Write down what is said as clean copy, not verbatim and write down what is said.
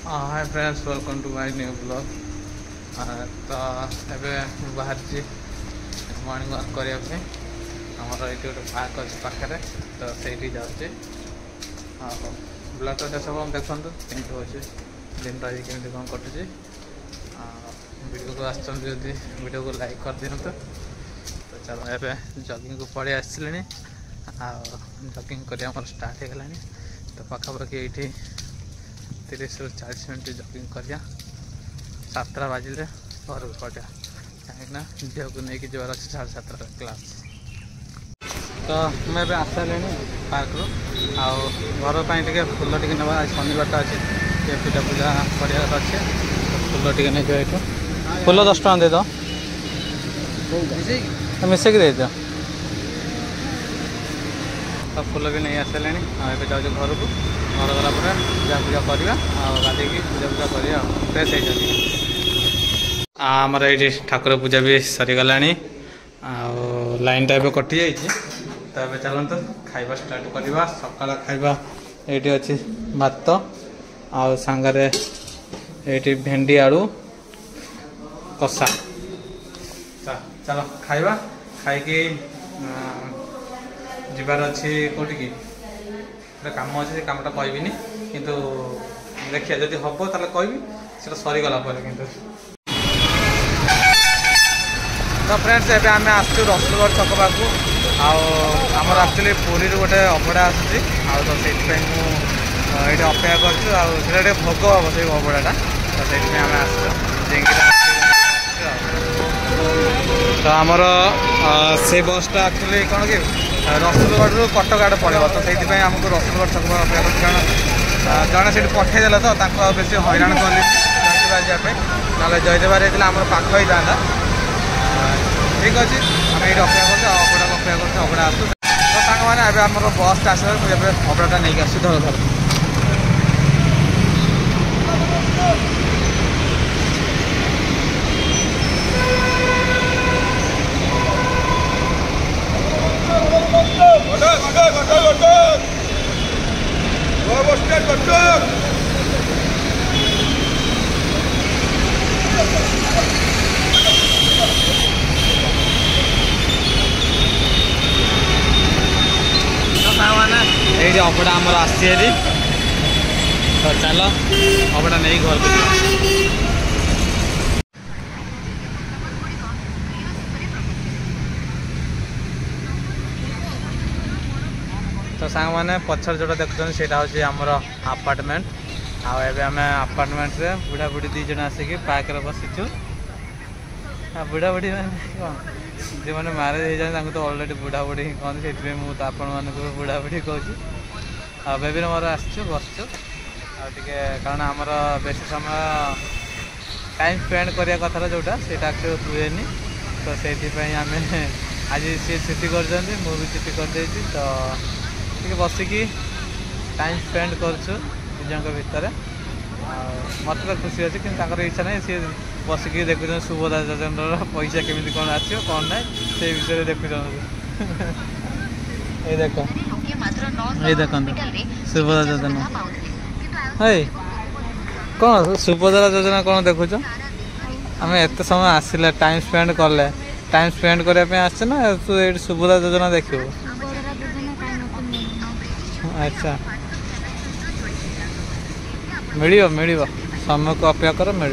Hi friends welcome to my new blog. तो एबे बाहर मॉर्निंग वॉक करने आमर ये गोटे पार्क अच्छे पाखे तो सही जाऊँचे ब्लॉग तो सब देखु कमी हो दिन आज कमी कौन कटुचे वीडियो को आदि वीडियो को लाइक कर दिखाँ। तो चलो ए जगिंग को पड़े आसने जगिंग कर स्टार्ट हो गलानी। तो पाखापाखि ये 30 ରୁ 40 मिनट जगिंग करिया 7टा बाजिले घर को पड़ा कहीं झील को लेकिन जबार अच्छे 7:30 क्लास। तो मुझे आस सारे पार्क रू घर फूल टे ना आज शनिवार अच्छे पूजा पूजा करार अच्छे फूल टे नहीं जाए फूल 10 टଙ୍କା दे दो मिसेक दे दो। तो फूल भी नहीं आसले जाऊँ घर को घर गला पूजा पूजा करवा गाधे पूजा पूजा करवा फ्रेश हो आमर ये ठाकुर पूजा भी सरीगला लाइन टा कटि जाइए। तो ये चलते खाइबा स्टार्ट करवा सकाल खाइबा ये अच्छी भात आउ सांगरे ये भेंडी आलू कषा। चलो खाइबा खाई जीवार अच्छी कौटी की काम अच्छे कमटा कहबी किंतु देखिए जब हम ताले कहबी से सरीगला किंतु। तो फ्रेंड्स एबे आम आसु रसुलगढ़ छक पाक आमर एक्चुअली पुरी गोटे अभड़ा आसूसी तो से अपेक्षा कर भोग हम से अभड़ाटा तो से आम आस तो आमर से बसटा एक्चुअली कौन कि रसुलगढ़ रू कटक आड़े पड़े तो से आमको रसुलगढ़ छक अपेक्षा कर जड़े से पठेदेला तो बेस हईराण कली जावाई ना जयदेव आम पाख ही था ठीक अच्छे आम ये अपेक्षा कर अभड़ा अपेक्षा कर अभड़ा आसू तो सारे आम बसटा आस अभड़ाटा नहीं आसू धर धर। ये अभड़ा आमर आसी तो चलो अभड़ा नहीं घर को तो सांग मैंने पछर जोटा देखुन से आमर अपार्टमेंट आम अपार्टमेंट रे बुढ़ा बुढ़ी 2 जन आसिक पार्क बसीचु बुढ़ा बुढ़ी मैंने जो मैंने मैरेज हो जाए तो अलरेडी बुढ़ा बुढ़ी कहते से मुझे आपण मानक बुढ़ा बुढ़ी कहूँ बेबी मोर आसचु बसचु कारण आमर बेस समय टाइम स्पेंड करने कथा जोटा से हुए तो से आम आज सी छुट्टी कर छुट्टी करदे तो बसिकी टाइम स्पेंड करूँ भितर मत तो खुशी अच्छे कि इच्छा नहीं सी बसिकी देखुन सुभद्रा योजना पैसा केमी कौन आसो कौन ना से विषय देखुन ये देख ये देखो सुभद्रा योजना है कौन सुभद्रा योजना कौन देखुच आम एत समय आसले टाइम स्पेंड कले टाइम स्पेंड करने आस ना तू ये सुभद्रा योजना देखो। अच्छा मिल समय को अपेक्षा कर मिल।